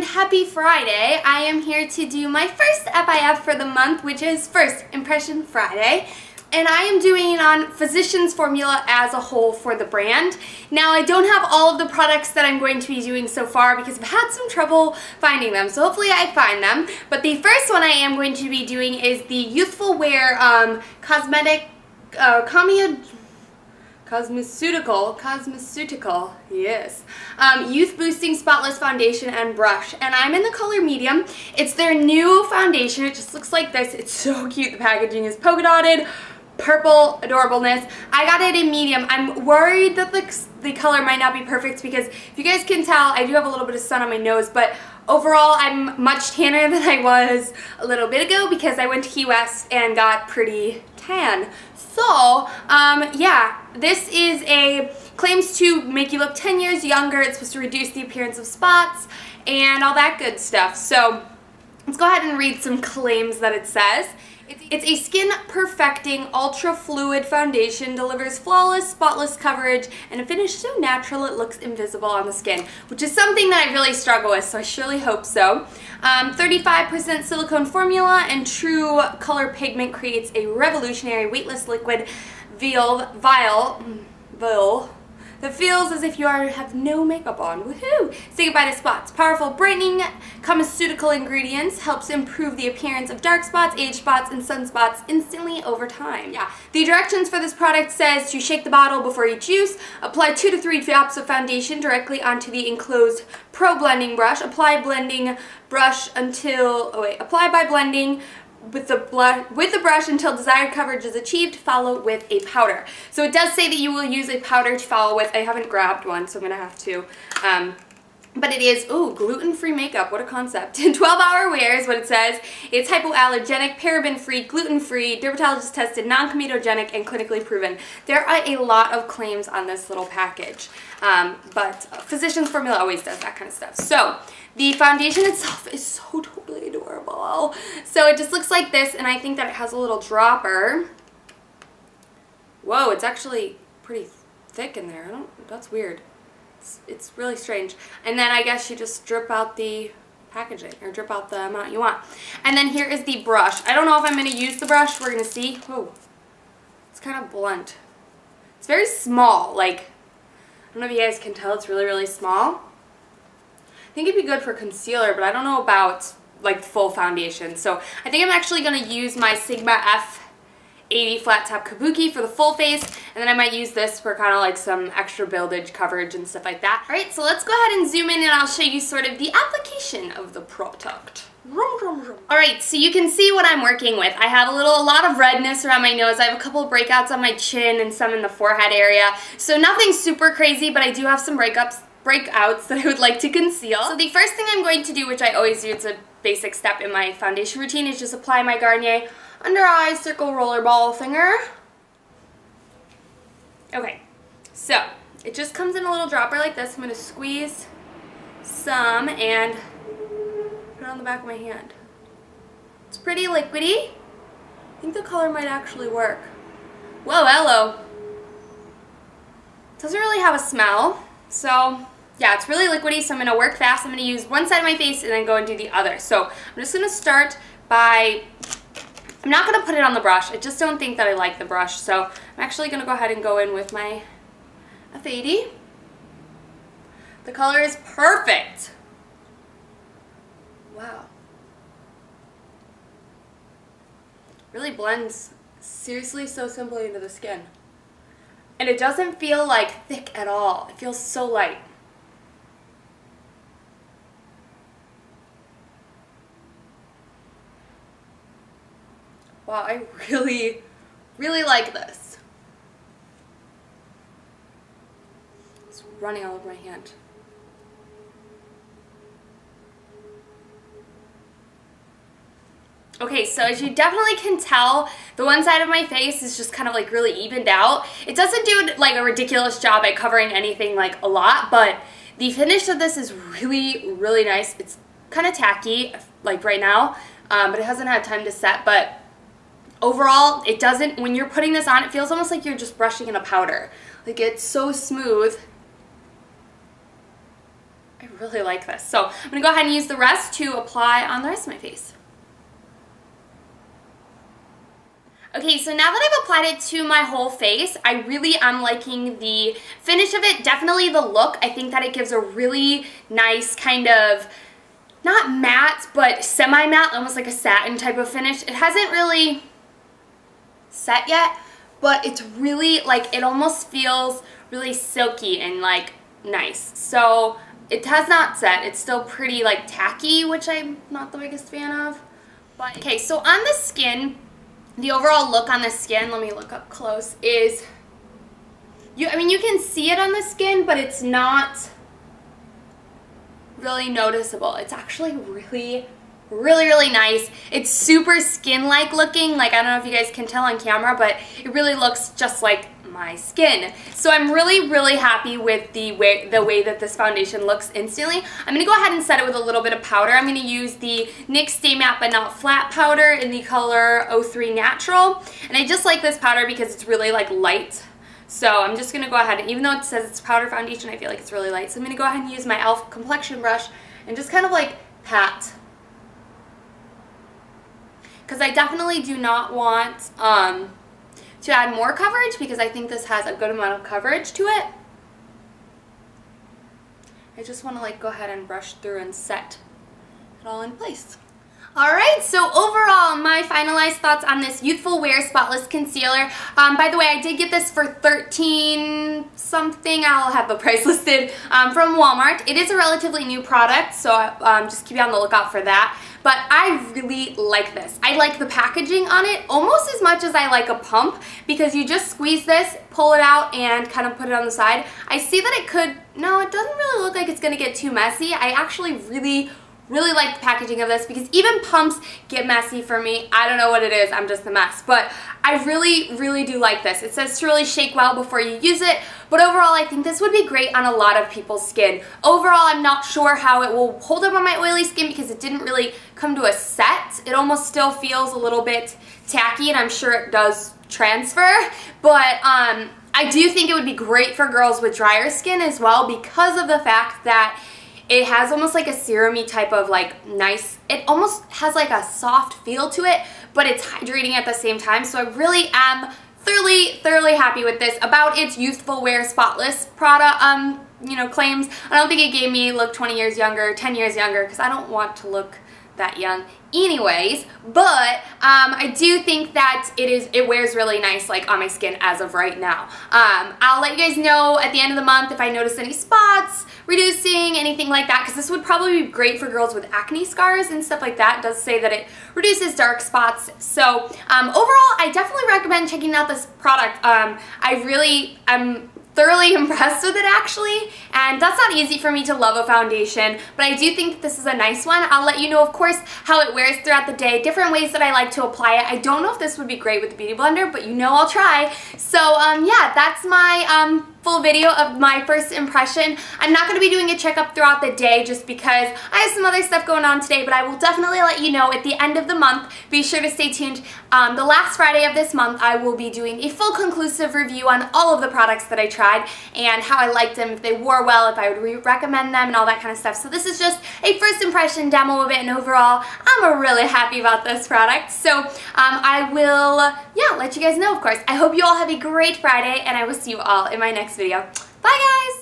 and happy Friday. I am here to do my first FIF for the month, which is First Impression Friday. And I am doing it on Physicians Formula as a whole for the brand. Now, I don't have all of the products that I'm going to be doing so far because I've had some trouble finding them, so hopefully I find them. But the first one I am going to be doing is the Youthful Wear Cosmeceutical, yes. Youth Boosting Spotless Foundation and Brush. And I'm in the color medium. It's their new foundation. It just looks like this. It's so cute. The packaging is polka dotted. Purple adorableness. I got it in medium. I'm worried that the color might not be perfect because if you guys can tell, I do have a little bit of sun on my nose, but overall I'm much tanner than I was a little bit ago because I went to Key West and got pretty tan. So, yeah, this is claims to make you look 10 years younger. It's supposed to reduce the appearance of spots and all that good stuff. So, let's go ahead and read some claims that it says. It's a skin perfecting ultra fluid foundation, delivers flawless, spotless coverage, and a finish so natural it looks invisible on the skin, which is something that I really struggle with, so I surely hope so. 35% silicone formula and true color pigment creates a revolutionary weightless liquid vial that feels as if you have no makeup on. Woohoo! Say goodbye to spots. Powerful brightening cosmeceutical ingredients helps improve the appearance of dark spots, age spots, and sunspots instantly over time. Yeah. The directions for this product says to shake the bottle before each use, apply 2 to 3 drops of foundation directly onto the enclosed Pro Blending brush, apply by blending with the brush until desired coverage is achieved, follow with a powder. So it does say that you will use a powder to follow with. I haven't grabbed one, so I'm going to have to. But it is, ooh, gluten-free makeup. What a concept. 12-hour wear is what it says. It's hypoallergenic, paraben-free, gluten-free, dermatologist tested, non-comedogenic, and clinically proven. There are a lot of claims on this little package. But Physicians Formula always does that kind of stuff. So, the foundation itself is so totally adorable. So it just looks like this, and I think that it has a little dropper. Whoa, it's actually pretty thick in there. That's weird. It's really strange. And then I guess you just drip out the packaging, or drip out the amount you want. And then here is the brush. I don't know if I'm going to use the brush. We're going to see. Whoa. It's kind of blunt. It's very small. Like, I don't know if you guys can tell. It's really, really small. I think it'd be good for concealer, but I don't know about like full foundation. So I think I'm actually going to use my Sigma F80 Flat Top Kabuki for the full face, and then I might use this for kind of like some extra buildage coverage and stuff like that. Alright, so let's go ahead and zoom in and I'll show you sort of the application of the product. Alright, so you can see what I'm working with. I have a lot of redness around my nose. I have a couple of breakouts on my chin and some in the forehead area. So nothing super crazy, but I do have some breakouts that I would like to conceal. So the first thing I'm going to do, which I always do, it's a basic step in my foundation routine, is just apply my Garnier Under Eye Circle Rollerball Finger. Okay, so it just comes in a little dropper like this. I'm going to squeeze some and put it on the back of my hand. It's pretty liquidy. I think the color might actually work. Whoa, hello. It doesn't really have a smell. So, yeah, it's really liquidy, so I'm going to work fast. I'm going to use one side of my face and then go and do the other. So, I'm just going to start by, I'm not going to put it on the brush. I just don't think that I like the brush. So, I'm actually going to go ahead and go in with my F80. The color is perfect. Wow. Really blends seriously so simply into the skin. And it doesn't feel like thick at all. It feels so light. Wow, I really, really like this. It's running all over my hand. Okay, so as you definitely can tell, the one side of my face is just kind of like really evened out. It doesn't do like a ridiculous job at covering anything like a lot, but the finish of this is really, really nice. It's kind of tacky like right now, but it hasn't had time to set, but overall, it doesn't, when you're putting this on, it feels almost like you're just brushing in a powder. Like, it's so smooth. I really like this. So I'm going to go ahead and use the rest to apply on the rest of my face. Okay, so now that I've applied it to my whole face, I really am liking the finish of it. Definitely the look. I think that it gives a really nice kind of, not matte, but semi-matte, almost like a satin type of finish. It hasn't really set yet, but it's really, like, it almost feels really silky and, like, nice. So it has not set. It's still pretty, like, tacky, which I'm not the biggest fan of. But okay, so on the skin, the overall look on the skin, let me look up close, is, I mean, you can see it on the skin, but it's not really noticeable. It's actually really, really, really nice. It's super skin-like looking. Like, I don't know if you guys can tell on camera, but it really looks just like my skin. So I'm really, really happy with the way that this foundation looks instantly. I'm going to go ahead and set it with a little bit of powder. I'm going to use the NYX Stay Matte But Not Flat powder in the color 03 Natural. And I just like this powder because it's really, like, light. So I'm just going to go ahead, and even though it says it's powder foundation, I feel like it's really light. So I'm going to go ahead and use my e.l.f. complexion brush and just kind of, like, pat. Because I definitely do not want to add more coverage, because I think this has a good amount of coverage to it. I just want to, like, go ahead and brush through and set it all in place. Alright, so overall, my finalized thoughts on this Youthful Wear Spotless Concealer. By the way, I did get this for $13 something. I'll have the price listed from Walmart. It is a relatively new product, so just keep on the lookout for that. But I really like this. I like the packaging on it almost as much as I like a pump, because you just squeeze this, pull it out, and kind of put it on the side. I see that it could, no, it doesn't really look like it's going to get too messy. I actually really like the packaging of this, because even pumps get messy for me. I don't know what it is, I'm just a mess. But I really do like this. It says to really shake well before you use it, but overall I think this would be great on a lot of people's skin. Overall, I'm not sure how it will hold up on my oily skin, because it didn't really come to a set. It almost still feels a little bit tacky, and I'm sure it does transfer, but I do think it would be great for girls with drier skin as well, because of the fact that it has almost like a serum-y type of, like, nice, it almost has like a soft feel to it, but it's hydrating at the same time. So I really am thoroughly happy with this. About its Youthful Wear Spotless product, you know, claims, I don't think it gave me look 20 years younger, 10 years younger, because I don't want to look that young anyways, but I do think that it wears really nice, like, on my skin as of right now. I'll let you guys know at the end of the month if I notice any spots reducing, anything like that, because this would probably be great for girls with acne scars and stuff like that. It does say that it reduces dark spots. So overall, I definitely recommend checking out this product. I really am thoroughly impressed with it, actually, and that's not easy for me to love a foundation, but I do think this is a nice one. I'll let you know, of course, how it wears throughout the day, different ways that I like to apply it. I don't know if this would be great with the Beauty Blender, but you know I'll try. So yeah, that's my full video of my first impression. I'm not going to be doing a checkup throughout the day just because I have some other stuff going on today, but I will definitely let you know at the end of the month. Be sure to stay tuned. The last Friday of this month, I will be doing a full conclusive review on all of the products that I tried and how I liked them, if they wore well, if I would recommend them, and all that kind of stuff. So this is just a first impression demo of it, and overall, I'm really happy about this product. So I will, yeah, let you guys know, of course. I hope you all have a great Friday, and I will see you all in my next video. Bye, guys!